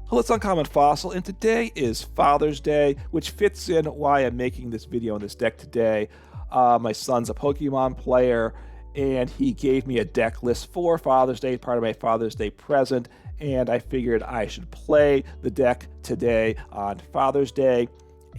Hello, it's Uncommon Fossil, and today is Father's Day, which fits in why I'm making this video on this deck today. My son's a Pokemon player, and he gave me a deck list for Father's Day, part of my Father's Day present, and I figured I should play the deck today on Father's Day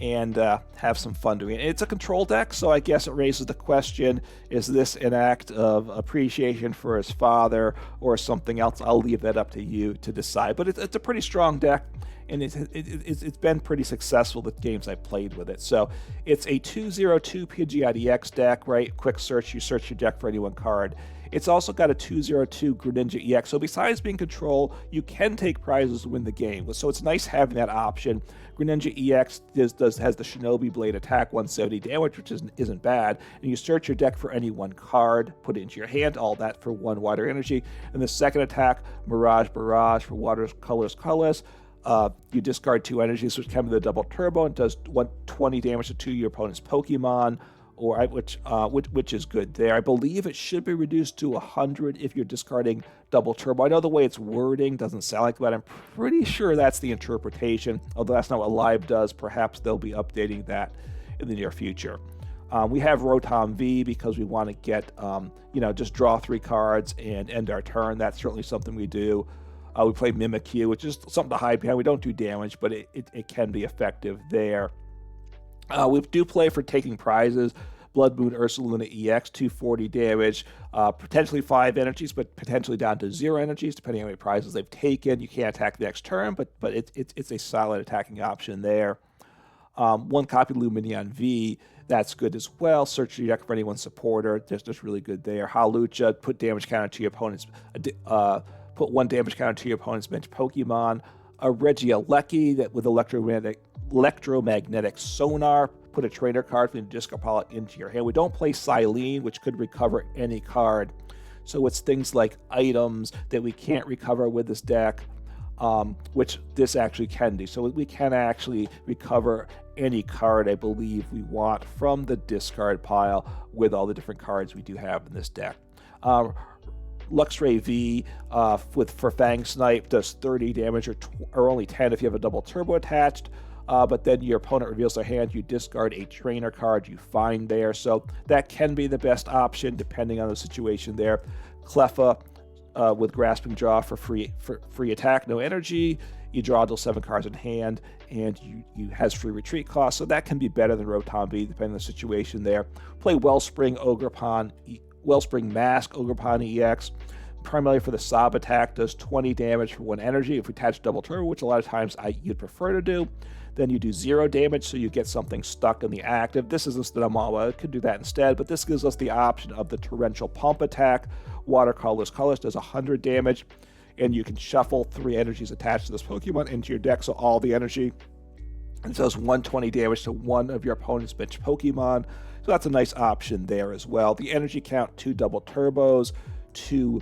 and have some fun doing it. It's a control deck, so I guess it raises the question, is this an act of appreciation for his father or something else? I'll leave that up to you to decide, but it's a pretty strong deck, and it's been pretty successful with games I've played with it. So it's a 202 Pidgeot EX deck, right? Quick search, you search your deck for any one card. It's also got a 202 Greninja EX, so besides being control, you can take prizes to win the game. So it's nice having that option. Greninja EX has the Shinobi Blade attack, 170 damage, which isn't bad. And you search your deck for any one card, put it into your hand, all that for 1 water energy. And the second attack, Mirage Barrage for water colors. You discard 2 energies, which come with a double turbo and does 120 damage to your opponent's Pokemon. Which is good there. I believe it should be reduced to 100 if you're discarding double turbo. I know the way it's wording doesn't sound like that. I'm pretty sure that's the interpretation, although that's not what Live does. Perhaps they'll be updating that in the near future. We have Rotom V because we want to get, just draw 3 cards and end our turn. That's certainly something we do. We play Mimikyu, which is something to hide behind. We don't do damage, but it can be effective there. We do play for taking prizes. Bloodmoon Ursaluna EX, 240 damage, potentially 5 energies, but potentially down to 0 energies, depending on how many prizes they've taken. You can't attack the next turn, but it's a solid attacking option there. 1 copy Lumineon V, that's good as well. Search your deck for anyone's supporter. Just really good there. Hawlucha, put damage counter to your opponent's, put 1 damage counter to your opponent's bench Pokemon. A Regieleki that with electromagnetic sonar, put a trainer card from the discard pile into your hand. We don't play Silene, which could recover any card. So it's things like items that we can't recover with this deck, which this actually can do. So we can actually recover any card, I believe, we want from the discard pile with all the different cards we do have in this deck. Luxray V for Fang Snipe does 30 damage or only 10 if you have a double turbo attached. But then your opponent reveals their hand, you discard a trainer card you find there. So that can be the best option depending on the situation there. Cleffa with Grasping Jaw for free attack, no energy. You draw until 7 cards in hand, and you has free retreat cost. So that can be better than Rotom V depending on the situation there. Play Wellspring Mask, Ogerpon EX. Primarily for the Sob attack, does 20 damage for 1 energy. If we attach double turbo, which a lot of times you'd prefer to do, then you do 0 damage, so you get something stuck in the active. This isn't Stinamawa, it could do that instead, but this gives us the option of the Torrential Pump attack. Watercolors does 100 damage, and you can shuffle 3 energies attached to this Pokemon into your deck, so all the energy. And it does 120 damage to 1 of your opponent's bench Pokemon, so that's a nice option there as well. The energy count, 2 double turbos, 2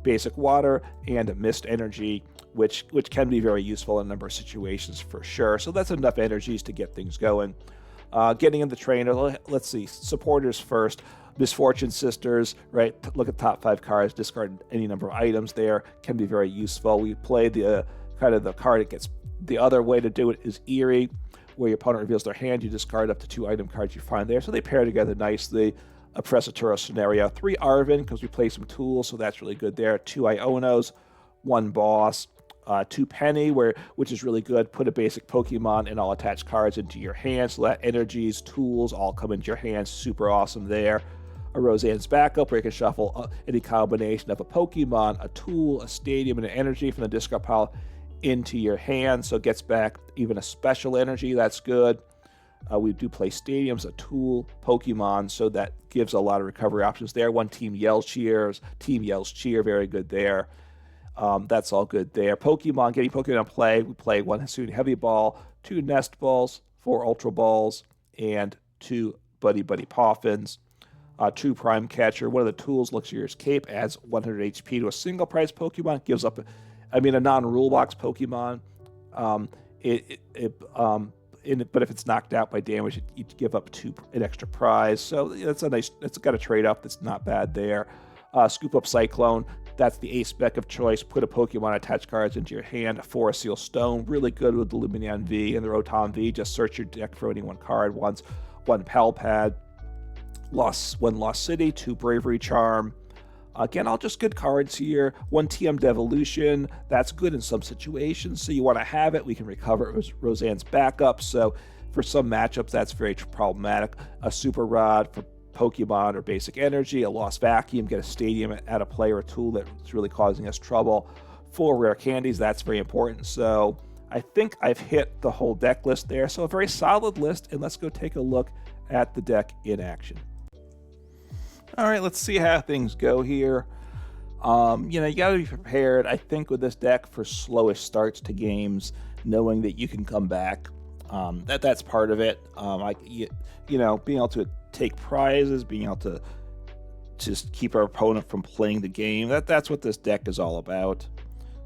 basic water, and mist energy, which can be very useful in a number of situations for sure. So that's enough energies to get things going. Getting in the trainer, let's see, supporters first. Misfortune Sisters, right? Look at top 5 cards, discard any number of items there, can be very useful. We play the card that gets, the other way to do it is Eerie, where your opponent reveals their hand, you discard up to 2 item cards you find there. So they pair together nicely. A Turo scenario, 3 Arven, because we play some tools, so that's really good there. 2 Ionos, 1 Boss, 2 Penny, which is really good. Put a basic Pokemon and all attached cards into your hand, so that energies, tools, all come into your hands. Super awesome there. A Roseanne's backup, where you can shuffle any combination of a Pokemon, a tool, a stadium, and an energy from the discard pile into your hand, so it gets back even a special energy. That's good. We do play stadiums, a tool, Pokemon, so that gives a lot of recovery options there. 1 Team Yells Cheer, very good there. That's all good there. Pokemon, getting Pokemon play. We play 1 Hisuian Heavy Ball, 2 Nest Balls, 4 Ultra Balls, and 2 Buddy Poffins. 2 Prime Catcher. One of the tools, Luxray's Cape, adds 100 HP to a single prize Pokemon. Gives up, a non-rule box Pokemon. But if it's knocked out by damage, you give up an extra prize. So that's got a trade-off that's not bad there. Scoop Up Cyclone That's the ace spec of choice. Put a Pokemon attached cards into your hand. For a Seal Stone, really good with the Lumineon V and the Rotom V. Just search your deck for any one card. One Pal Pad, one Lost City, 2 Bravery Charm. Again, all just good cards here. 1 TM Devolution, that's good in some situations. So you want to have it. We can recover it with Roseanne's backup. So for some matchups, that's very problematic. A Super Rod for Pokemon or basic energy, a Lost Vacuum, get a Stadium at a player, a tool that's really causing us trouble. 4 rare candies, that's very important. So I think I've hit the whole deck list there. So a very solid list, and let's go take a look at the deck in action. All right, let's see how things go here. You got to be prepared, I think, with this deck for slowish starts to games, knowing that you can come back. That's part of it. Being able to take prizes, being able to just keep our opponent from playing the game. That's what this deck is all about.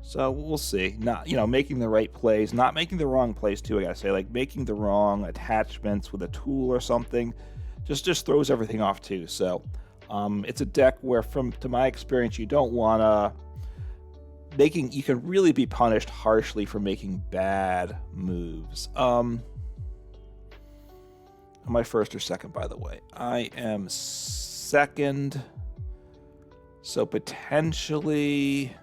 So we'll see. Not making the right plays, not making the wrong plays too. I gotta say, like making the wrong attachments with a tool or something, just throws everything off too. So it's a deck where, to my experience, you don't wanna you can really be punished harshly for making bad moves. Am I first or second, by the way? I am second. So potentially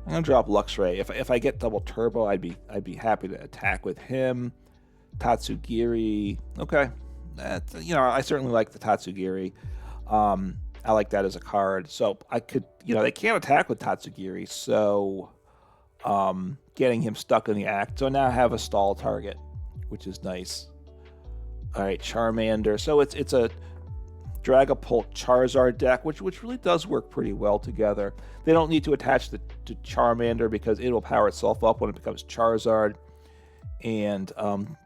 I'm gonna drop Luxray. If I get double turbo, I'd be happy to attack with him. Tatsugiri. Okay. I certainly like the Tatsugiri. I like that as a card. So I could, they can't attack with Tatsugiri, so getting him stuck in the act. So now I have a stall target, which is nice. All right, Charmander. So it's a Dragapult Charizard deck, which really does work pretty well together. They don't need to attach to Charmander because it will power itself up when it becomes Charizard. And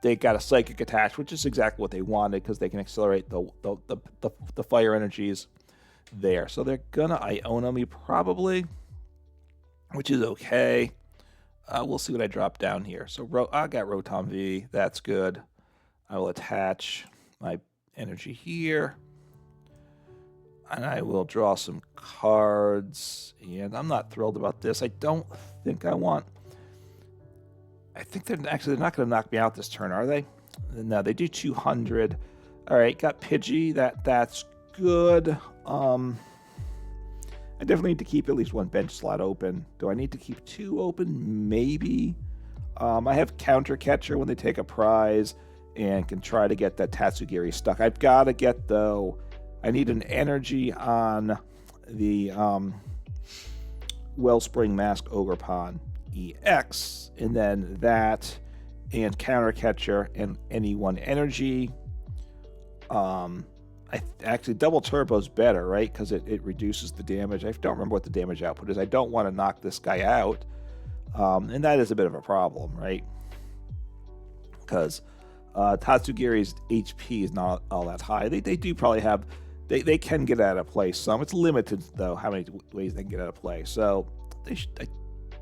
they got a Psychic attached, which is exactly what they wanted because they can accelerate the fire energies there. So they're gonna Iono me probably, which is okay. We'll see what I drop down here. So I got Rotom V. That's good. I will attach my energy here. And I will draw some cards. And I'm not thrilled about this. I don't think I want... I think they're not going to knock me out this turn, are they? No, they do 200. All right, got Pidgey. That's good. I definitely need to keep at least one bench slot open. Do I need to keep 2 open? Maybe. I have Counter Catcher when they take a prize and can try to get that Tatsugiri stuck. I've got to get, though, I need an energy on the Wellspring Mask Ogerpon EX, and then that and Counter Catcher and any one energy. Actually double turbo is better, right? Because it reduces the damage. I don't remember what the damage output is. I don't want to knock this guy out, and that is a bit of a problem, right? Because Tatsugiri's HP is not all that high. They do probably have, they can get out of play some. It's limited though how many ways they can get out of play. So they should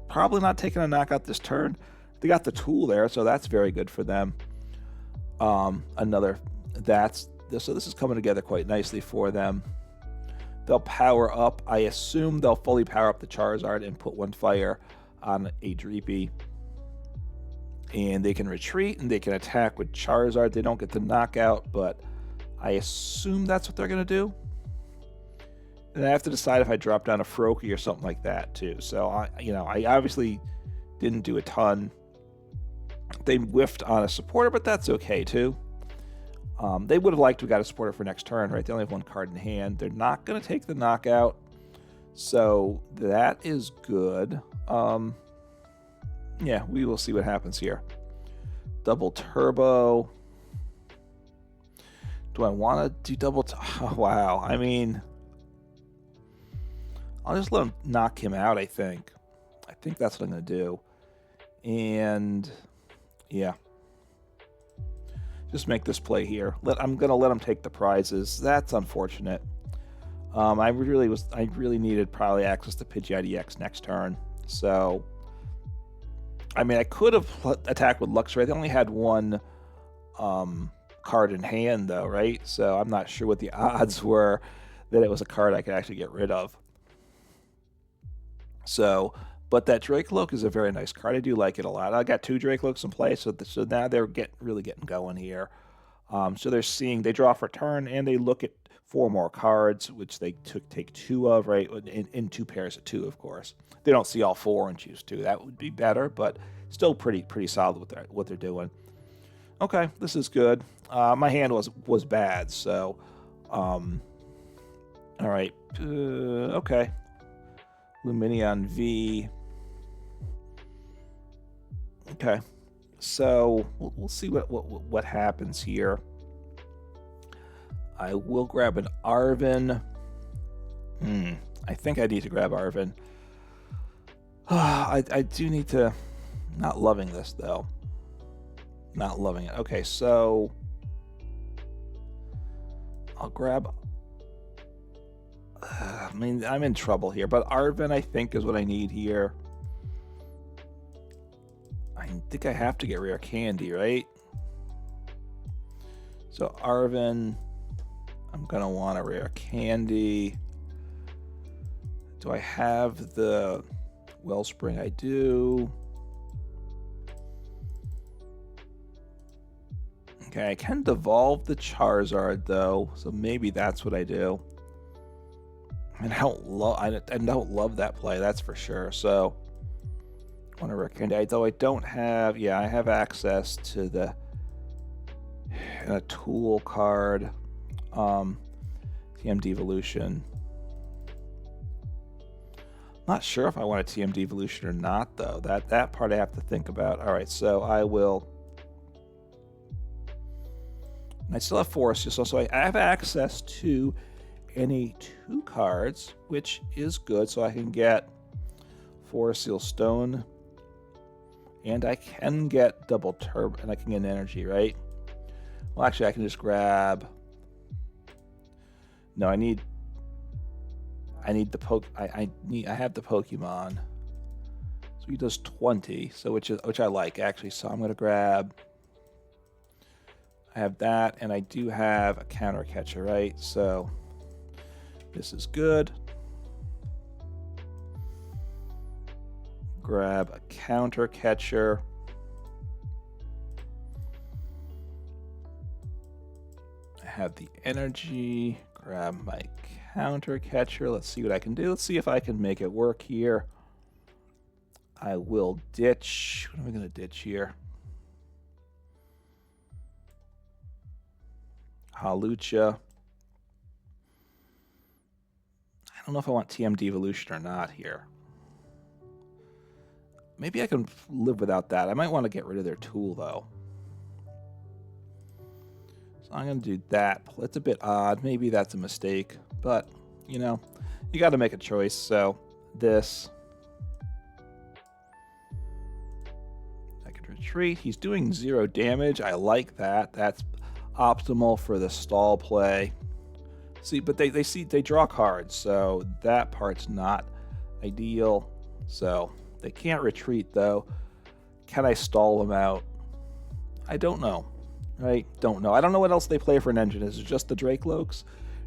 probably not taking a knockout this turn. They got the tool there, so that's very good for them. So this is coming together quite nicely for them. They'll power up. I assume they'll fully power up the Charizard and put 1 fire on a Dreepy. And they can retreat and they can attack with Charizard. They don't get the knockout, but I assume that's what they're going to do. And I have to decide if I drop down a Froakie or something like that too. So I obviously didn't do a ton. They whiffed on a supporter, but that's okay too. They would have liked to have got a supporter for next turn, right? They only have 1 card in hand. They're not going to take the knockout, so that is good. Yeah, we will see what happens here. Double turbo. Do I want to do double? Oh, wow. I mean, I'll just let him knock him out, I think. I think that's what I'm going to do. And, yeah. Just make this play here. I'm going to let him take the prizes. That's unfortunate. I really needed probably access to Pidgeot EX next turn. So, I mean, I could have attacked with Luxray. They only had 1 card in hand, though, right? So I'm not sure what the odds were that it was a card I could actually get rid of. So, but that Dracoloak is a very nice card. I do like it a lot. I got 2 Dracoloaks in play, so now they're really getting going here. So they draw for turn, and they look at 4 more cards, which they take 2 of, right? In 2 pairs of 2, of course. They don't see all 4 and choose 2. That would be better, but still pretty solid with what they're doing. Okay, this is good. My hand was bad, so all right. Okay. Lumineon V. Okay. So we'll see what happens here. I will grab an Arven. I think I need to grab Arven. I do need to. Not loving this though. Not loving it. Okay, so I'll grab. I mean, I'm in trouble here, but Arven I think is what I need here. I think I have to get rare candy, right? So Arven, I'm gonna want a rare candy. Do I have the Wellspring? I do. Okay, I can devolve the Charizard though, so maybe that's what I do. And I don't love that play, that's for sure. So I want to recommend, though I don't have, yeah, I have access to the a tool card, TM Devolution. Not sure if I want a TM Devolution or not, though. That part I have to think about. All right, so I will. And I still have Forest, so I have access to any 2 cards, which is good. So I can get Forest Seal Stone, and I can get Double Turbo, and I can get an energy, right? Well, actually, I can just grab. No, I need the I have the Pokemon. So he does 20, so which I like actually. So I'm gonna grab. I have that, and I do have a counter catcher, right? So this is good. Grab a counter catcher. I have the energy. Grab my counter catcher. Let's see what I can do. Let's see if I can make it work here. I will ditch. What am I going to ditch here? Hawlucha. I don't know if I want TM Devolution or not here. Maybe I can live without that. I might want to get rid of their tool, though. So I'm going to do that. It's a bit odd. Maybe that's a mistake. But, you know, you got to make a choice. So this. I can retreat. He's doing 0 damage. I like that. That's optimal for the stall play. See, but they draw cards, so that part's not ideal. So they can't retreat though. Can I stall them out? I don't know. Right? Don't know. I don't know what else they play for an engine. Is it just the Dracoloaks?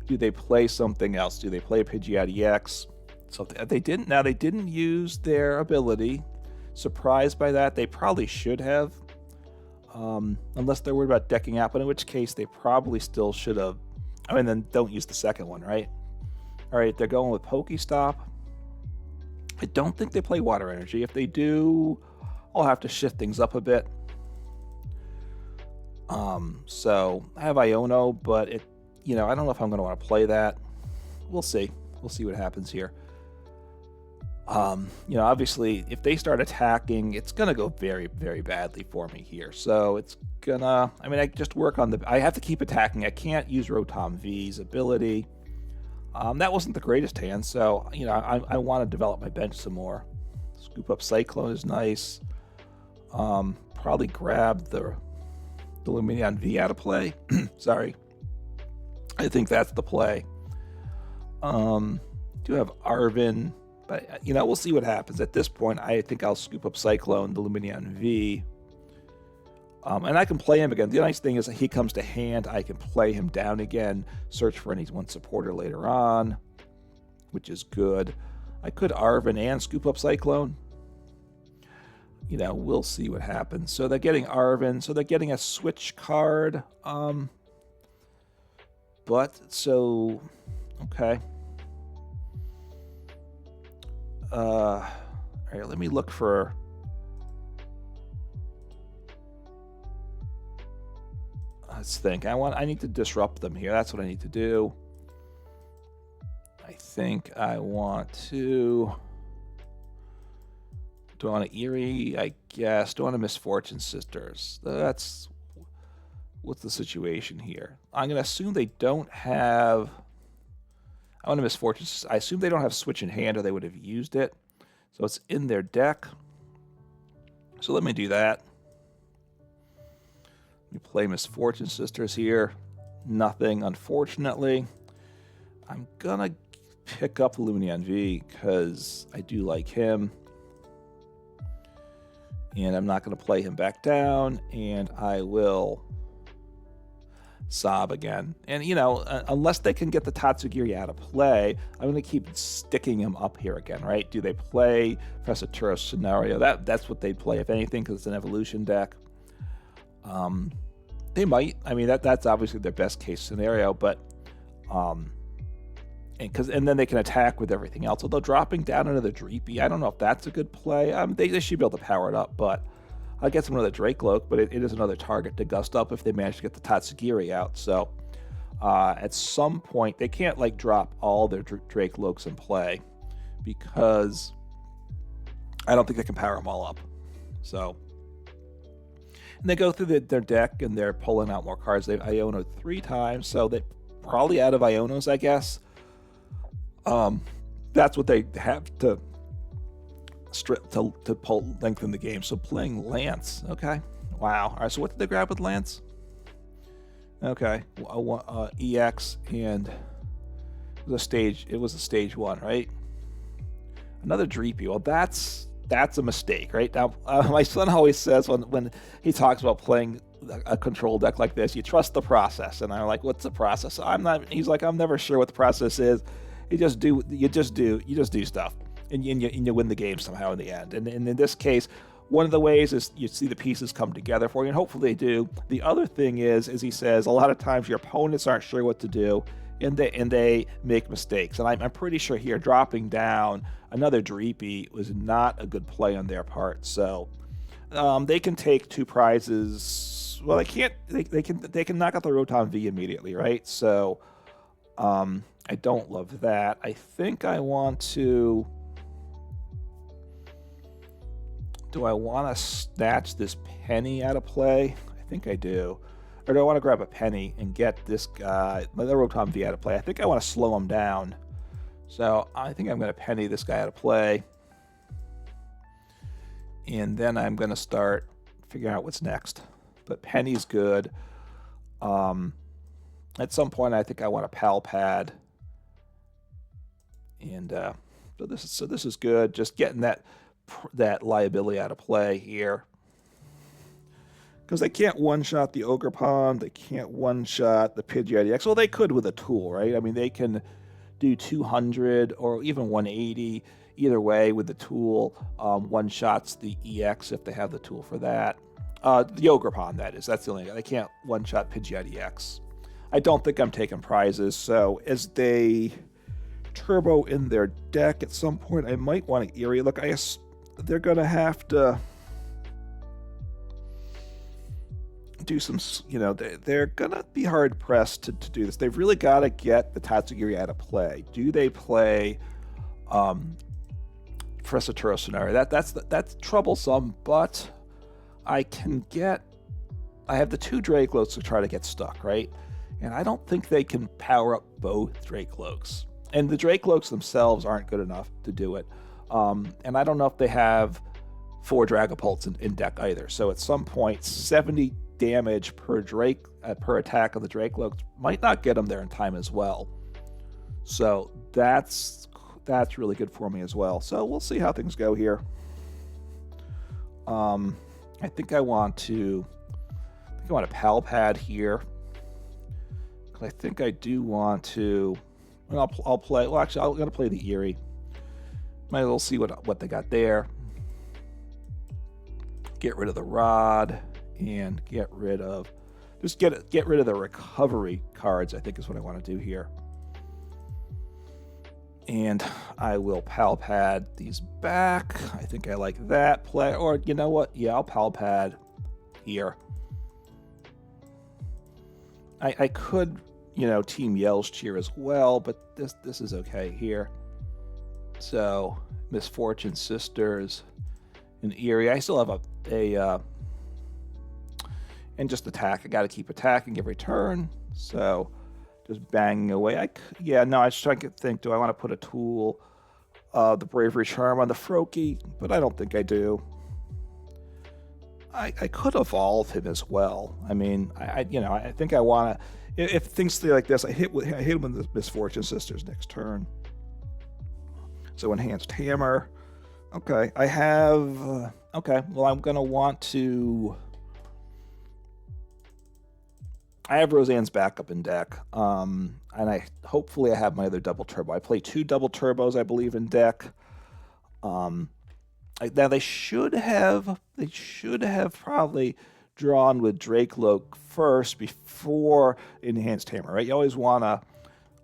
Do they play something else? Do they play Pidgeot EX? Something they didn't. Now they didn't use their ability. Surprised by that. They probably should have. Unless they're worried about decking out, but in which case they probably still should have. I mean, then don't use the second one, right? All right, they're going with Pokestop. I don't think they play Water Energy. If they do, I'll have to shift things up a bit. So I have Iono, but I don't know if I'm going to want to play that. We'll see. We'll see what happens here. Obviously, if they start attacking, it's going to go very, very badly for me here. So it's gonna, I just work on I have to keep attacking. I can't use Rotom V's ability. That wasn't the greatest hand, so, I want to develop my bench some more. Scoop Up Cyclone is nice. Probably grab the Lumineon V out of play. Sorry. I think that's the play. Do have Arven. But, we'll see what happens. At this point, I think I'll Scoop Up Cyclone, the Lumineon V. And I can play him again. The nice thing is that he comes to hand. I can play him down again, search for any one supporter later on, which is good. I could Arven and Scoop Up Cyclone. You know, we'll see what happens. So they're getting Arven, so they're getting a switch card. But, so, okay. All right, let me look for... Let's think. I need to disrupt them here. That's what I need to do. I think I want to... Do I want to Eerie? I guess. Do I want to Misfortune Sisters? That's... What's the situation here? I'm going to assume they don't have... I want to Misfortune Sisters. I assume they don't have Switch in hand or they would have used it. So it's in their deck. So let me do that. Let me play Misfortune Sisters here. Nothing, unfortunately. I'm going to pick up Lumineon V because I do like him. And I'm not going to play him back down. And I will sob again. And, you know, unless they can get the Tatsugiri out of play, I'm going to keep sticking him up here again, right? Do they play Professor Turo's scenario? That's what they play, if anything, because it's an evolution deck. They might. I mean, that's obviously their best case scenario, but and then they can attack with everything else. Although dropping down another Dreepy, I don't know if that's a good play. They should be able to power it up, but I'll get some another Drakeloak, but it is another target to gust up if they manage to get the Tatsugiri out. So at some point, they can't like drop all their Drakelokes in play because I don't think they can power them all up. So. And they go through their deck and they're pulling out more cards. They've Iono 3 times, so they're probably out of Ionos, I guess. That's what they have to lengthen the game. So playing Lance, okay. Wow. All right, so what did they grab with Lance? Okay, EX, and it was a stage 1, right? Another Dreepy. Well, that's a mistake, right? Now, my son always says when he talks about playing a control deck like this, you trust the process. And I'm like, what's the process? He's like, I'm never sure what the process is. You just do stuff, and you win the game somehow in the end. And in this case, one of the ways is you see the pieces come together for you, and hopefully they do. The other thing is, as he says, a lot of times your opponents aren't sure what to do, and they make mistakes. And I'm pretty sure here dropping down another Dreepy was not a good play on their part. So they can take 2 prizes. Well, they can't. They can knock out the Rotom V immediately, right? So I don't love that. I think I want to. Do I want to snatch this Penny out of play? I think I do. Or do I want to grab a Penny and get this guy, the Rotom V out of play? I think I want to slow him down. So I think I'm going to Penny this guy out of play. And then I'm going to start figuring out what's next. But Penny's good. At some point, I think I want a Pal Pad. And so this is good. Just getting that liability out of play here. Because they can't one-shot the Ogerpon, they can't one-shot the Pidgeot EX. Well, they could with a tool, right? I mean, they can do 200 or even 180. Either way, with the tool, one-shots the EX if they have the tool for that. The Ogerpon, that is. That's the only guy. They can't one-shot Pidgeot EX. I don't think I'm taking prizes, so as they turbo in their deck at some point, I might want to Eerie. Look, I guess they're going to have to do some, you know, they're going to be hard-pressed to do this. They've really got to get the Tatsugiri out of play. Do they play Professor Turo scenario? That's troublesome, but I have the 2 Drakelokes to try to get stuck, right? And I don't think they can power up both Drakelokes. And the Drakelokes themselves aren't good enough to do it. And I don't know if they have 4 Dragapults in deck either. So at some point, 70 damage per attack of the Drakelokes might not get them there in time as well. So that's really good for me as well. So we'll see how things go here. I think I want a Pal Pad here. I think I do want to. I'll play. Well, actually, I'm going to play the Eerie. Might as well see what they got there. Get rid of the rod and get rid of the recovery cards, I think is what I want to do here. And I will Pal Pad these back. I think I like that play. Or you know what? Yeah, I'll Pal Pad here. I could, you know, Team Yell's Cheer as well, but this is okay here. So Misfortune Sisters and Eerie. I still have and just attack. I got to keep attacking every turn. So just banging away. I was trying to think, do I want to put a tool, the Bravery Charm on the Froakie? But I don't think I do. I could evolve him as well. I mean, I think I want to. If things stay like this, I hit him with the Misfortune Sisters next turn. So Enhanced Hammer. Okay, I have. Okay, well, I'm gonna want to. I have Roseanne's backup in deck, and hopefully I have my other double turbo. I play 2 double turbos, I believe, in deck. Now they should have probably drawn with Drakeloak first before Enhanced Hammer, right? You always want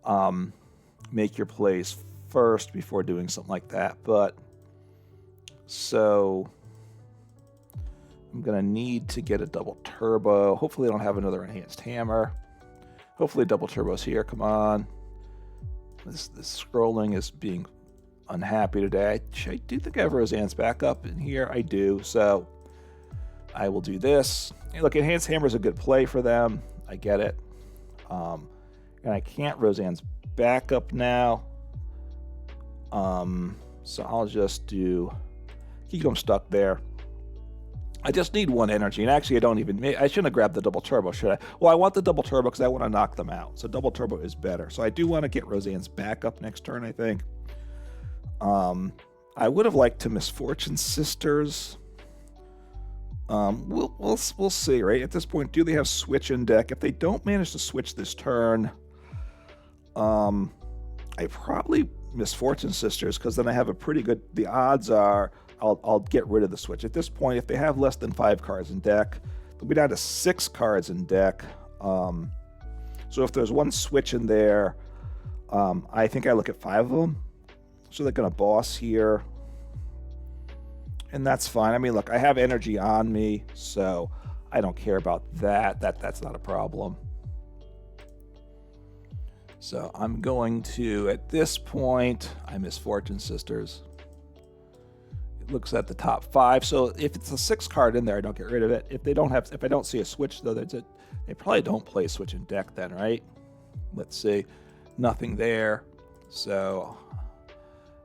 to make your plays first before doing something like that. But so I'm gonna need to get a double turbo. Hopefully I don't have another Enhanced Hammer. Hopefully double turbo's here. Come on. This scrolling is being unhappy today. I do think I have Roseanne's backup in here. I do, so I will do this. Hey, look, Enhanced Hammer is a good play for them. I get it. And I can't Roseanne's backup now. So I'll just keep them stuck there. I just need 1 energy, and actually I shouldn't have grabbed the double turbo, should I? Well, I want the double turbo because I want to knock them out. So double turbo is better. So I do want to get Roseanne's backup next turn, I think. I would have liked to Misfortune Sisters. We'll see, right? At this point, do they have switch in deck? If they don't manage to switch this turn, I probably Misfortune Sisters, because then I have a pretty good. The odds are I'll get rid of the switch. At this point, if they have less than 5 cards in deck, they'll be down to 6 cards in deck. So if there's 1 switch in there, I think I look at 5 of them. So they're going to boss here. And that's fine. I mean, look, I have energy on me, so I don't care about that. That's not a problem. So I'm going to, at this point, I Misfortune Sisters. It looks at the top 5. So if it's a 6 card in there, I don't get rid of it. If I don't see a switch, though, they probably don't play switch in deck then, right? Let's see. Nothing there. So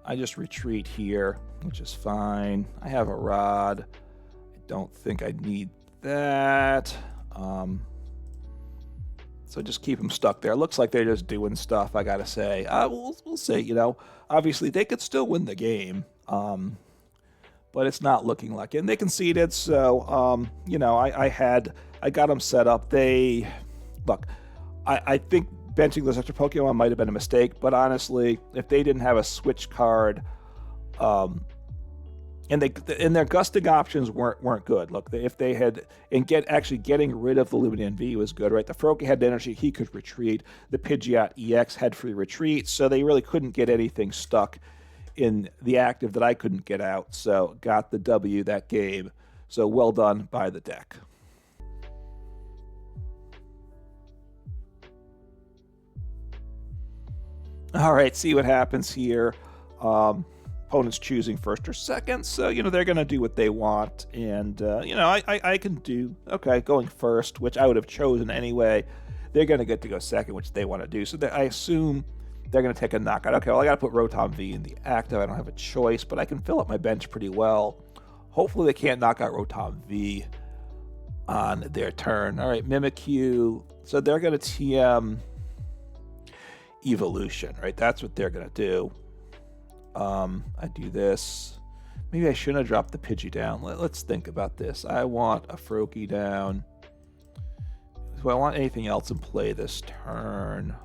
I just retreat here, which is fine. I have a rod. I don't think I need that. So just keep them stuck there. Looks like they're just doing stuff, I gotta say. We'll see, you know. Obviously, they could still win the game, but it's not looking like it. And they conceded, so, you know, I got them set up. I think benching those extra Pokemon might have been a mistake, but honestly, if they didn't have a switch card, and their gusting options weren't good. Look, if they had getting rid of the Lumineon V was good, right? The Froakie had energy, he could retreat. The Pidgeot EX had free retreat, so they really couldn't get anything stuck in the active that I couldn't get out. So got the W that game. So well done by the deck. All right, see what happens here. Opponent's choosing first or second, so, you know, they're going to do what they want. And, you know, I can do, okay, going first, which I would have chosen anyway. They're going to get to go second, which they want to do. So I assume they're going to take a knockout. Okay, well, I got to put Rotom V in the active. I don't have a choice, but I can fill up my bench pretty well. Hopefully they can't knock out Rotom V on their turn. All right, Mimikyu. So they're going to TM Evolution, right? That's what they're going to do. I do this. Maybe I shouldn't have dropped the Pidgey down. Let's think about this. I want a Froakie down. Do I want anything else in play this turn?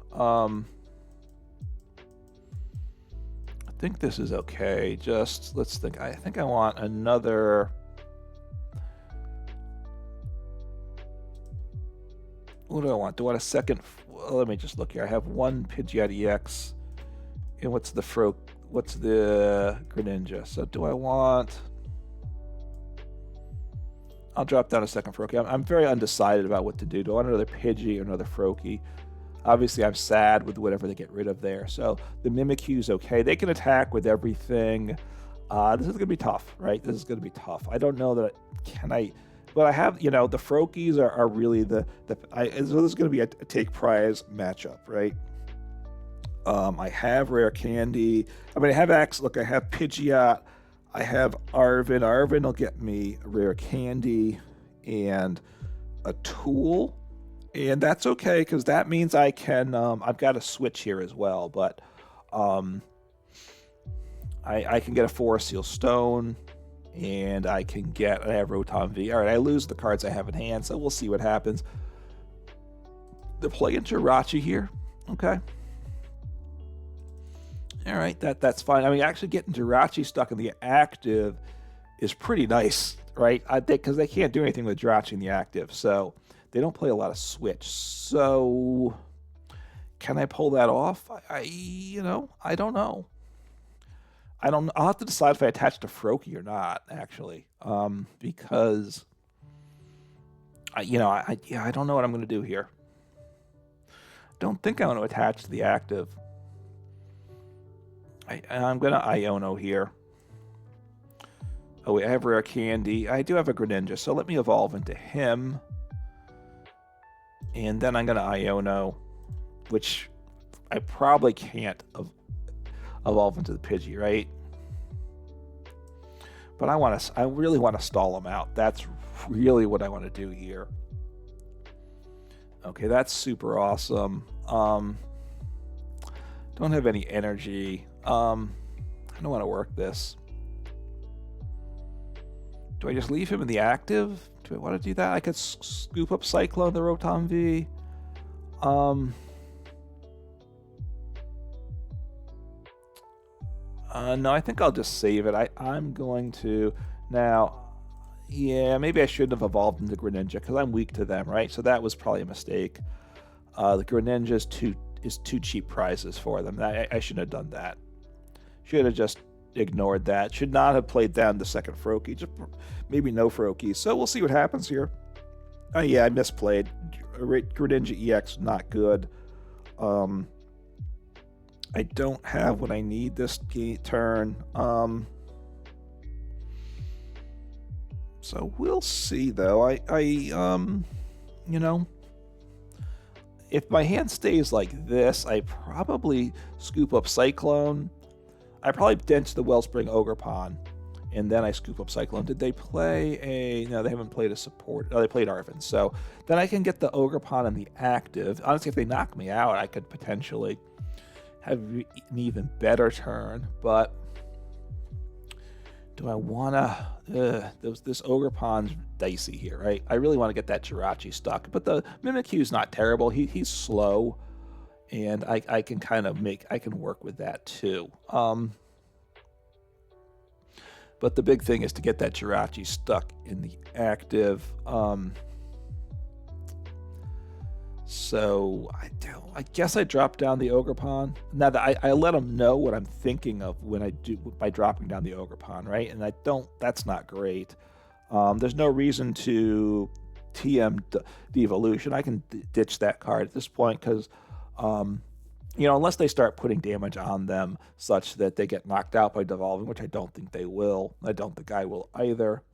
think this is okay. Just let's think. I think I want another. What do I want? Do I want a second? Well, let me just look here. I have one Pidgeot EX. And what's the Greninja? So do I want... I'll drop down a second Froakie. I'm very undecided about what to do. Do I want another Pidgey or another Froakie? Obviously, I'm sad with whatever they get rid of there. So the Mimikyu's okay. They can attack with everything. This is going to be tough, right? This is going to be tough. I don't know that... But I have, the Froakies are really so this is going to be a take prize matchup, right? I have Rare Candy. I mean, I have look, I have Pidgeot. I have Arven. Arven will get me a Rare Candy and a Tool. And that's okay, because that means I can, I've got a switch here as well, but I can get a Forest Seal Stone. And I have Rotom V. All right, I lose the cards I have in hand, so we'll see what happens. The play into Jirachi here. Okay. All right, that's fine. I mean, actually getting Jirachi stuck in the active is pretty nice, right? Because they can't do anything with Jirachi in the active, so they don't play a lot of switch. So can I pull that off? I don't know. I'll have to decide if I attach to Froakie or not, actually, because I don't know what I'm going to do here. Don't think I want to attach to the active. I'm going to Iono here. Oh wait, I have Rare Candy. I do have a Greninja, so let me evolve into him, and then I'm going to Iono, which I probably can't evolve into the Pidgey, right? But I really want to stall him out. That's really what I want to do here. Okay, that's super awesome. Don't have any energy. I don't want to work this. Do I just leave him in the active? Do I want to do that? I could scoop up Cyclone the Rotom V. No, I think I'll just save it. I'm going to now. Yeah, maybe I shouldn't have evolved into Greninja because I'm weak to them, right? So that was probably a mistake. The Greninja is too cheap prizes for them. I shouldn't have done that. Should have just ignored that. Should not have played down the second Froakie. Just maybe no Froakie. So we'll see what happens here. Oh yeah, I misplayed. Greninja EX not good. I don't have what I need this turn. So we'll see though. If my hand stays like this, I probably scoop up Cyclone. I probably dent the Wellspring Ogerpon, and then I scoop up Cyclone. Did they play no, they haven't played a support. Oh, they played Arven. So then I can get the Ogerpon in the active. Honestly, if they knock me out, I could potentially have an even better turn, but do I want to... this Ogerpon's dicey here, right? I really want to get that Jirachi stuck, but the Mimikyu's not terrible. He's slow, and I can kind of I can work with that too. But the big thing is to get that Jirachi stuck in the active. So I guess I drop down the Ogerpon. Now that I let them know what I'm thinking of when I do by dropping down the Ogerpon, right? And that's not great. There's no reason to TM Devolution. I can ditch that card at this point because, unless they start putting damage on them such that they get knocked out by devolving, which I don't think they will. I don't think I will either.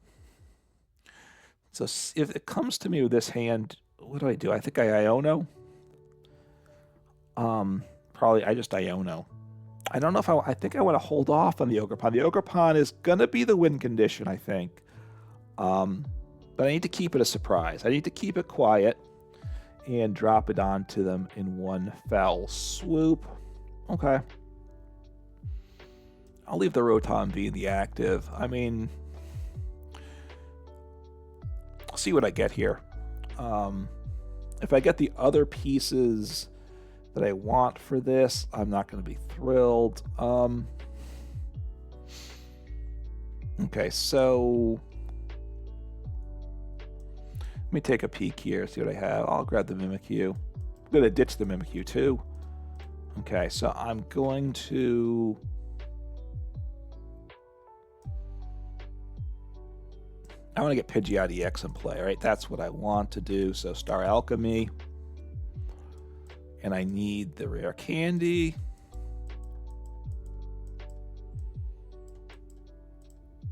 So if it comes to me with this hand, what do? I think I Iono. Probably I just Iono. I don't know if I think I want to hold off on the Ogerpon. The Ogerpon is going to be the win condition, I think. But I need to keep it a surprise. I need to keep it quiet and drop it onto them in one fell swoop. Okay. I'll leave the Rotom V in the active. I mean, I'll see what I get here. If I get the other pieces that I want for this, I'm not going to be thrilled. Okay, so let me take a peek here, see what I have. I'll grab the Mimikyu. I'm going to ditch the Mimikyu too. Okay, so I'm going to... I want to get Pidgeot EX in play, right? That's what I want to do. So Star Alchemy. And I need the rare candy.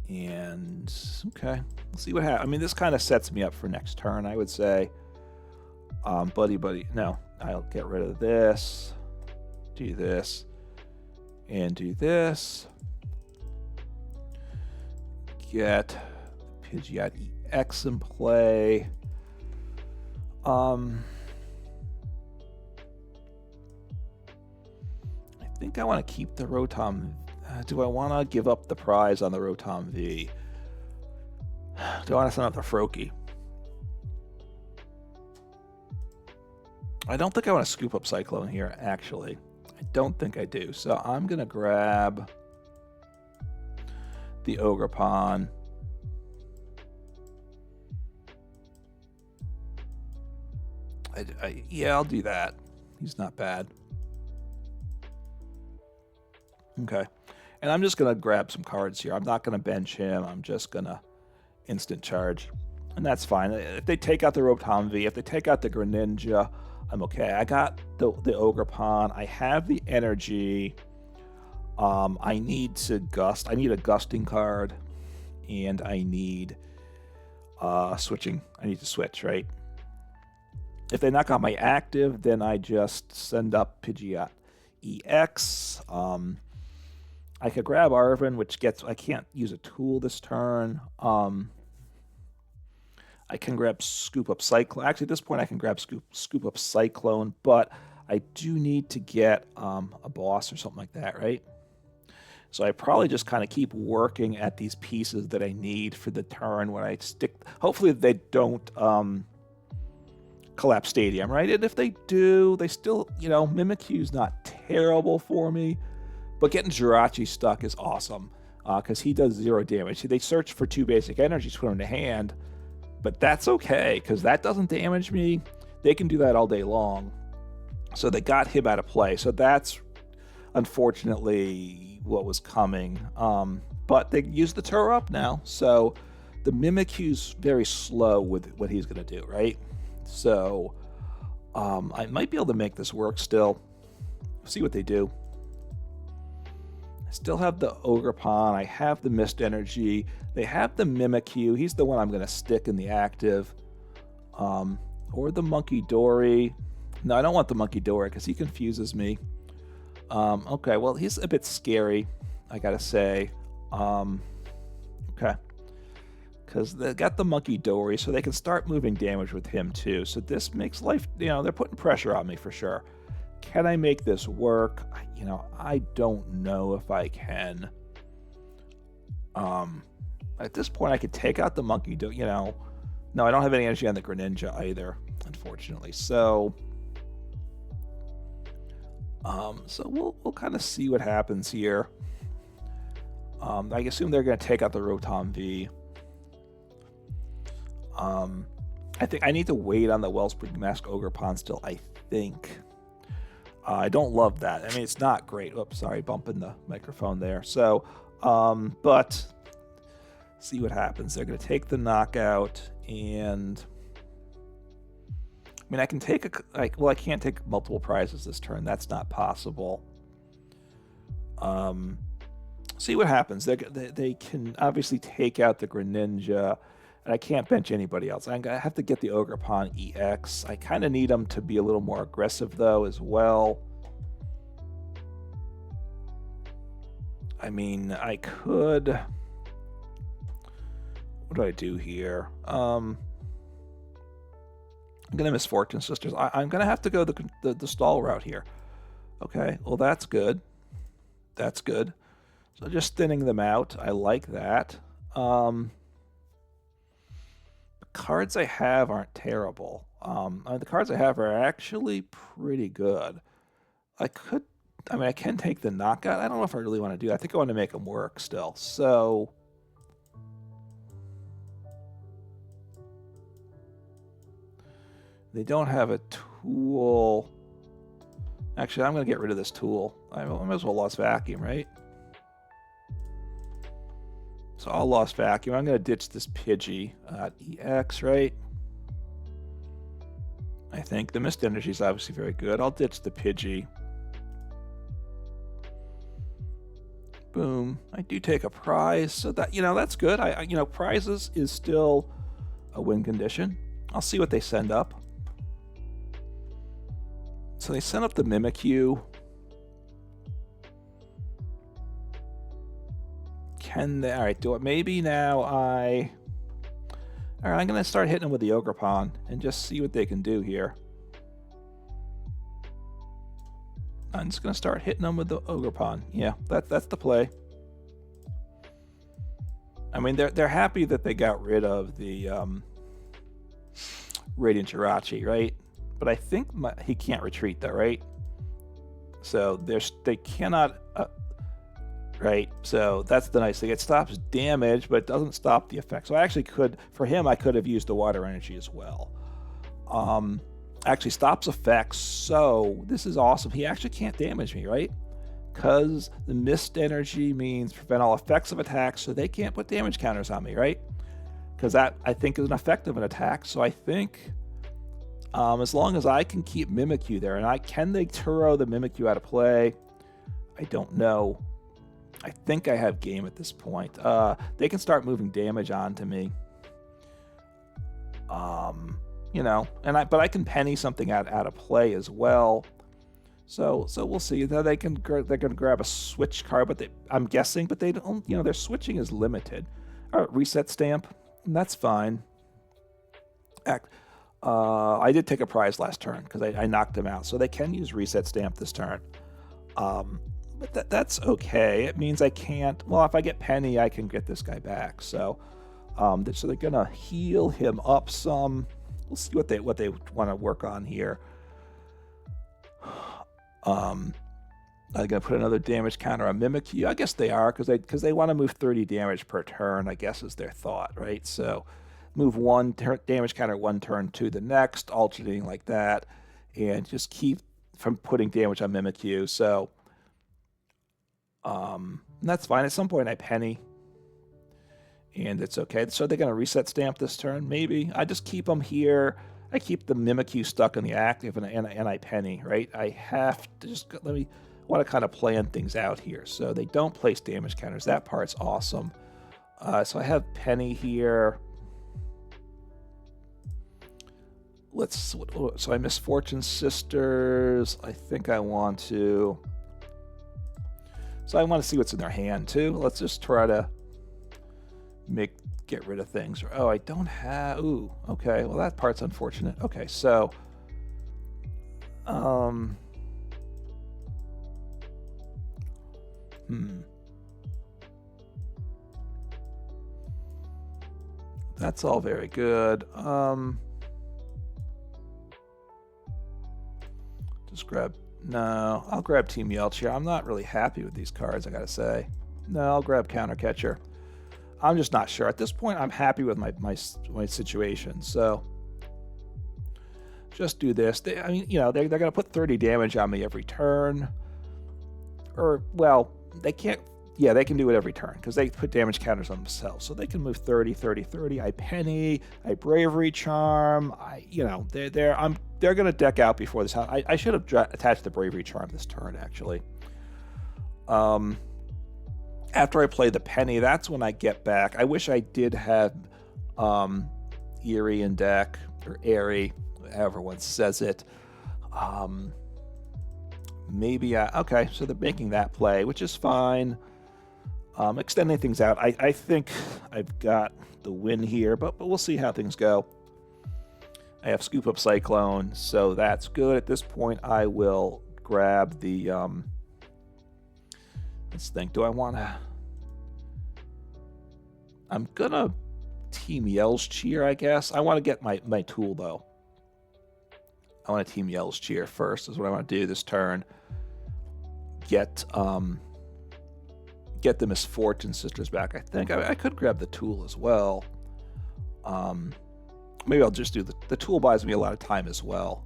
And, okay, we'll see what happens. I mean, this kind of sets me up for next turn, I would say. Buddy, no, I'll get rid of this, do this, and do this. Get Pidgeot EX in play. I think I want to keep the Rotom. Do I want to give up the prize on the Rotom V? Do I want to send out the Froakie? I don't think I want to Scoop Up Cyclone here, actually. I don't think I do. So I'm going to grab the Ogerpon. Yeah, I'll do that. He's not bad. Okay. And I'm just going to grab some cards here. I'm not going to bench him. I'm just going to instant charge. And that's fine. If they take out the Rotom V, if they take out the Greninja, I'm okay. I got the Ogerpon. I have the energy. I need to gust. I need a gusting card. And I need switching. I need to switch, right? If they knock out my active, then I just send up Pidgeot EX. I could grab Arven, which gets... I can't use a tool this turn. I can grab Scoop Up Cyclone. Actually, at this point, I can grab Scoop Up Cyclone, but I do need to get a boss or something like that, right? So I probably just kind of keep working at these pieces that I need for the turn when I stick... Hopefully, they don't collapse Stadium, right? And if they do, they still... You know, Mimikyu's not terrible for me. But getting Jirachi stuck is awesome because he does 0 damage. They search for 2 basic energies, put him in the hand, but that's okay because that doesn't damage me. They can do that all day long. So they got him out of play. So that's unfortunately what was coming. But they used the Turo up now. So the Mimikyu's very slow with what he's going to do, right? So I might be able to make this work still. See what they do. Still have the Ogerpon. I have the Mist Energy. They have the Mimikyu. He's the one I'm going to stick in the active. Or the Monkey Dory. No, I don't want the Monkey Dory because he confuses me. Okay, well, he's a bit scary, I got to say. Okay. Because they got the Monkey Dory, so they can start moving damage with him, too. So this makes life, you know, they're putting pressure on me for sure. Can I make this work? You know, I don't know if I can. At this point, I could take out the Monkey Dory, you know. No, I don't have any energy on the Greninja either, unfortunately. So we'll kind of see what happens here. I assume they're going to take out the Rotom V. I think I need to wait on the Wellspring Mask Ogerpon still, I think. I don't love that. I mean, it's not great. Oops, sorry, bumping the microphone there. So, but see what happens. They're going to take the knockout, and I mean, I can take well, I can't take multiple prizes this turn. That's not possible. See what happens. They can obviously take out the Greninja, and I can't bench anybody else. I have to get the Ogerpon EX. I kind of need them to be a little more aggressive, though, as well. I mean, I could... What do I do here? I'm going to miss Fortune Sisters. I'm going to have to go the stall route here. Okay, well, that's good. That's good. So just thinning them out. I like that. Cards I have aren't terrible. The cards I have are actually pretty good. I can take the knockout. I don't know if I really want to do that. I think I want to make them work still. So They don't have a tool. Actually, I'm going to get rid of this tool. I might as well Lost Vacuum, right? So I'll Lost Vacuum. I'm going to ditch this Pidgey EX, right? I think the Mist Energy is obviously very good. I'll ditch the Pidgey. Boom. I do take a prize, so that, you know, that's good. You know, prizes is still a win condition. I'll see what they send up. So they sent up the Mimikyu. Can they? All right, do it. Maybe now all right, I'm going to start hitting them with the Ogerpon and just see what they can do here. I'm just going to start hitting them with the Ogerpon. Yeah, that's the play. I mean, they're happy that they got rid of the Radiant Jirachi, right? But I think he can't retreat though, right? So they cannot, right? So that's the nice thing. It stops damage, but it doesn't stop the effect. So I actually could, for him, I could have used the Water Energy as well. Actually stops effects, so this is awesome. He actually can't damage me, right? Because the Mist Energy means prevent all effects of attacks, so they can't put damage counters on me, right? Because that, I think, is an effect of an attack. So I think as long as I can keep Mimikyu there, and can they Turo the Mimikyu out of play? I don't know. I think I have game at this point. They can start moving damage onto me. You know, but I can Penny something out of play as well. So we'll see. They're going to grab a switch card, but I'm guessing, but they don't. You know, their switching is limited. All right, reset stamp. That's fine. I did take a prize last turn because I knocked him out, so they can use reset stamp this turn. But that's okay. It means I can't. Well, if I get Penny, I can get this guy back. So they're gonna heal him up some. We'll see what they want to work on here. I'm gonna put another damage counter on Mimikyu. I guess they are because they want to move 30 damage per turn. I guess is their thought, right? So move one damage counter one turn to the next, alternating like that, and just keep from putting damage on Mimikyu. So that's fine. At some point I Penny, and it's okay. So they're gonna reset stamp this turn. Maybe I just keep them here. I keep the Mimikyu stuck in the active, and I Penny, right? I have to just want to kind of plan things out here. So they don't place damage counters. That part's awesome. So I have Penny here. So I miss Fortune Sisters. I think I want to. So I want to see what's in their hand too. Let's just try to get rid of things. Oh, I don't have. Ooh, okay. Well, that part's unfortunate. Okay, so that's all very good. Just grab. No, I'll grab Team Yelch here. I'm not really happy with these cards, I gotta say. No, I'll grab Counter Catcher. I'm just not sure. At this point, I'm happy with my situation. So just do this. I mean, you know, they're going to put 30 damage on me every turn. Or, well, they can't. Yeah, they can do it every turn because they put damage counters on themselves. So they can move 30, 30, 30. I Penny. I Bravery Charm. They're going to deck out before this. I should have attached the Bravery Charm this turn, actually. After I play the Penny, that's when I get back. I wish I did have Eerie in deck, or Airy, however one says it. Maybe okay, so they're making that play, which is fine. Extending things out. I think I've got the win here, but we'll see how things go. I have Scoop Up Cyclone, so that's good. At this point, I will grab the... let's think. Do I want to... I'm going to Team Yell's Cheer, I guess. I want to get my tool, though. I want to Team Yell's Cheer first, is what I want to do this turn. Get the Misfortune Sisters back. I think I could grab the tool as well. maybe I'll just do the tool buys me a lot of time as well.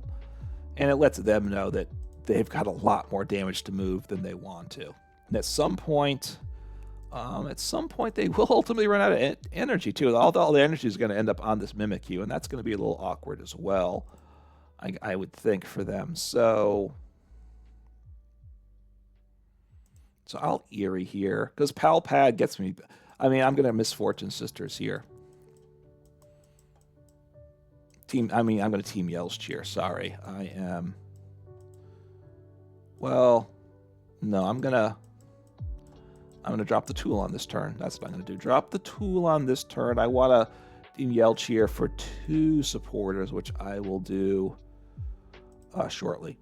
And it lets them know that they've got a lot more damage to move than they want to. And at some point they will ultimately run out of energy too. All the energy is going to end up on this Mimikyu, and that's going to be a little awkward as well, I would think, for them. So I'll Eerie here, because Pal Pad gets me. I mean, I'm going to Misfortune Sisters here. I'm going to Team Yell's Cheer. Sorry, I am. Well, no, I'm gonna drop the tool on this turn. That's what I'm gonna do. Drop the tool on this turn. I want to Team Yell Cheer for 2 supporters, which I will do shortly.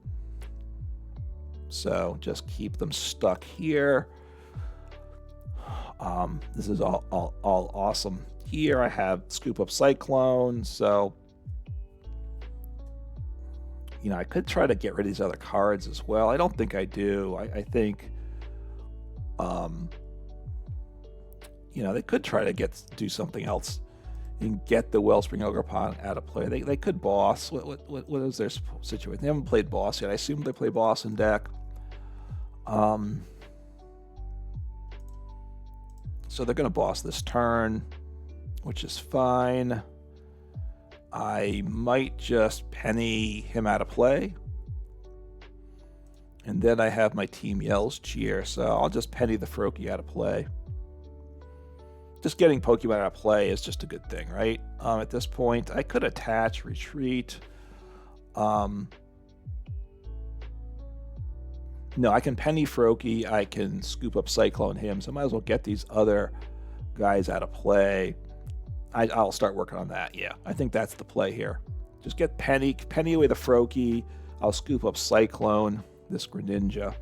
So just keep them stuck here. This is all awesome. Here I have Scoop Up Cyclone, so you know, I could try to get rid of these other cards as well. I don't think I do. I think, you know, they could try to do something else and get the Wellspring Ogerpon out of play. They could boss. What is their situation? They haven't played boss yet. I assume they play boss in deck. So they're going to boss this turn, which is fine. I might just Penny him out of play. And then I have my Team Yell's Cheer, so I'll just Penny the Froakie out of play. Just getting Pokemon out of play is just a good thing, right? At this point, I could attach, retreat. No, I can Penny Froakie, I can Scoop Up Cyclone him, so I might as well get these other guys out of play. I'll start working on that. Yeah, I think that's the play here. Just get Penny away the Froakie. I'll Scoop Up Cyclone this Greninja.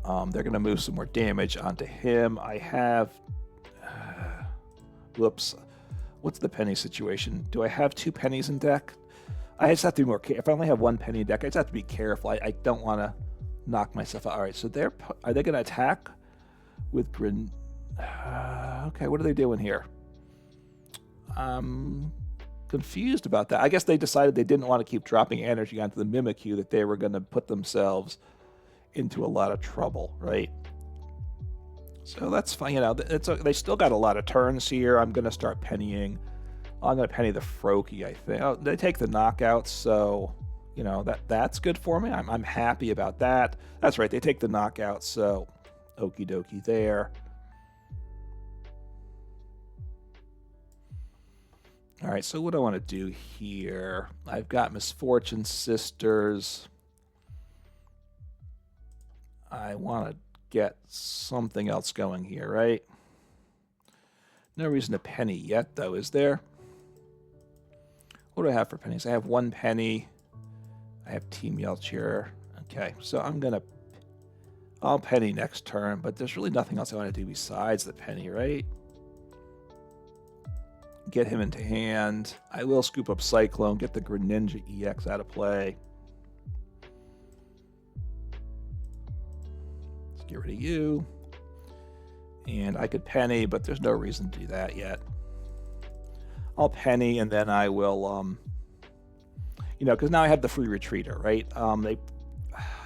They're going to move some more damage onto him. I have... whoops. What's the Penny situation? Do I have 2 pennies in deck? I just have to be more careful. If I only have 1 penny in deck, I just have to be careful. I don't want to knock myself out. All right, so are they going to attack with Greninja? Okay, what are they doing here? I'm confused about that. I guess they decided they didn't want to keep dropping energy onto the Mimikyu, that they were going to put themselves into a lot of trouble, right? So that's fine. You know, they still got a lot of turns here. I'm going to start pennying. I'm going to Penny the Froakie, I think. Oh, they take the knockouts, so you know that's good for me. I'm happy about that. That's right, they take the knockouts, so okie dokie there. All right, so what do I want to do here? I've got Misfortune Sisters. I want to get something else going here, right? No reason to Penny yet, though, is there? What do I have for pennies? I have 1 penny. I have Team Yell Cheer. Okay, so I'll Penny next turn, but there's really nothing else I want to do besides the Penny, right? Get him into hand. I will Scoop Up Cyclone, get the Greninja EX out of play. Let's get rid of you. And I could Penny, but there's no reason to do that yet. I'll Penny, and then I will, you know, because now I have the free retreater, right?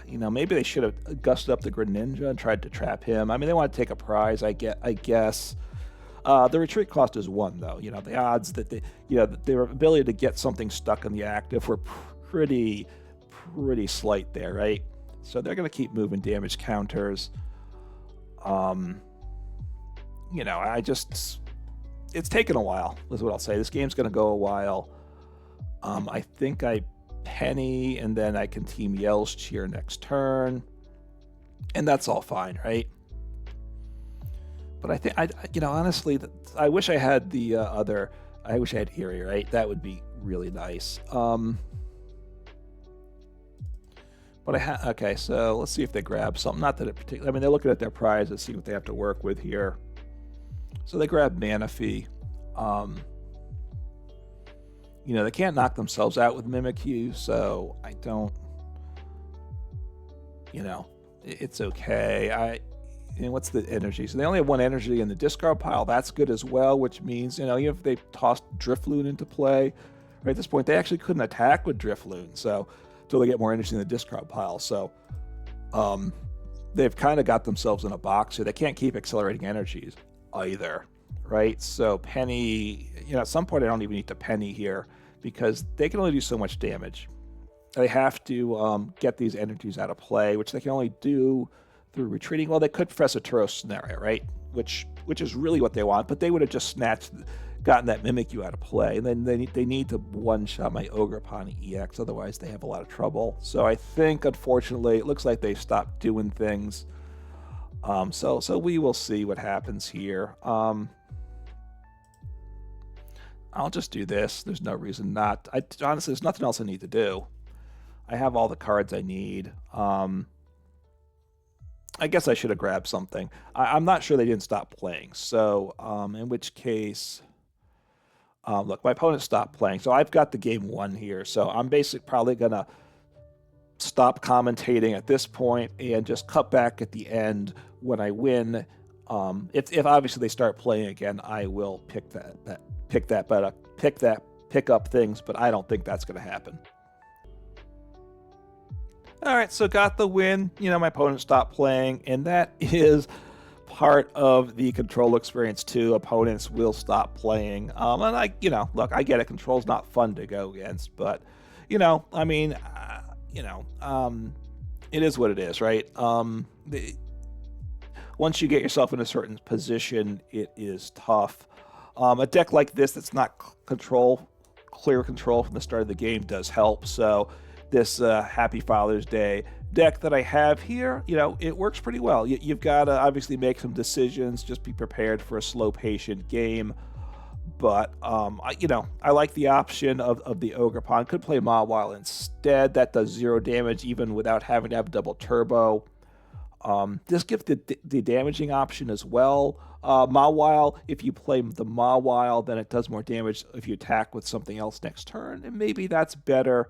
You know, maybe they should have gusted up the Greninja and tried to trap him. I mean, they want to take a prize, I guess. The retreat cost is 1, though. You know, the odds that their ability to get something stuck in the active were pretty slight there, right? So they're going to keep moving damage counters. You know, it's taken a while, is what I'll say. This game's going to go a while. I think I Penny, and then I can Team Yell's Cheer next turn. And that's all fine, right? But I think, you know, honestly, I wish I had the other. I wish I had Eerie, right? That would be really nice. But okay, so let's see if they grab something. Not that it particularly. I mean, they're looking at their prizes, see what they have to work with here. So they grab Manaphy. You know, they can't knock themselves out with Mimikyu, so I don't. You know, it's okay. and what's the energy? So they only have 1 energy in the discard pile. That's good as well, which means, you know, even if they tossed Drifloon into play, right at this point, they actually couldn't attack with Drifloon, so until they get more energy in the discard pile. So they've kind of got themselves in a box here. They can't keep accelerating energies either, right? So Penny, you know, at some point I don't even need to Penny here because they can only do so much damage. They have to get these energies out of play, which they can only do through retreating. Well, they could press a Turo scenario, right? Which is really what they want, but they would have just gotten that Mimikyu out of play. And then they need to one-shot my Ogerpon EX, otherwise they have a lot of trouble. So I think, unfortunately, it looks like they stopped doing things. So we will see what happens here. I'll just do this. There's no reason not. Honestly, there's nothing else I need to do. I have all the cards I need. I guess I should have grabbed something. I'm not sure they didn't stop playing. So in which case, look, my opponent stopped playing. So I've got the game won here. So I'm basically probably going to stop commentating at this point and just cut back at the end when I win. If obviously they start playing again, I will pick up things, but I don't think that's going to happen. All right, so got the win. You know, my opponent stopped playing, and that is part of the control experience too. Opponents will stop playing. And look, I get it. Control's not fun to go against, but, you know, I mean, it is what it is, right? Once you get yourself in a certain position, it is tough. A deck like this that's not clear control from the start of the game does help. So this Happy Father's Day deck that I have here, you know, it works pretty well. You've got to obviously make some decisions, just be prepared for a slow, patient game. But, I like the option of the Ogerpon. Could play Mawile instead. That does 0 damage even without having to have double turbo. This gives the damaging option as well. Mawile, if you play the Mawile, then it does more damage if you attack with something else next turn, and maybe that's better.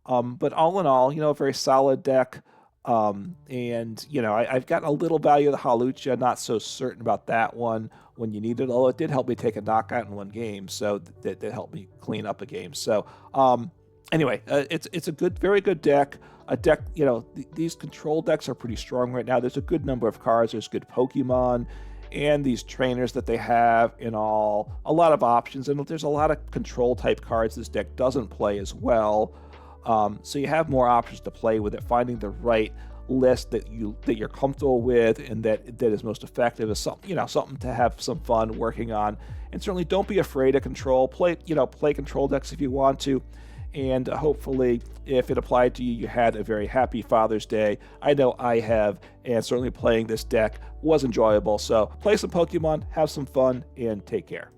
But all in all, you know, a very solid deck. And, you know, I've gotten a little value of the Hawlucha, not so certain about that one when you need it, although it did help me take a knockout in 1 game, so that helped me clean up a game. So, anyway, it's a very good deck. A deck, you know, these control decks are pretty strong right now. There's a good number of cards. There's good Pokemon and these trainers that they have in all. A lot of options, and there's a lot of control-type cards this deck doesn't play as well. So you have more options to play with it. Finding the right list that you're comfortable with and that is most effective is something to have some fun working on. And certainly don't be afraid of control. Play control decks if you want to. And hopefully, if it applied to you, you had a very happy Father's Day. I know I have, and certainly playing this deck was enjoyable. So play some Pokemon, have some fun, and take care.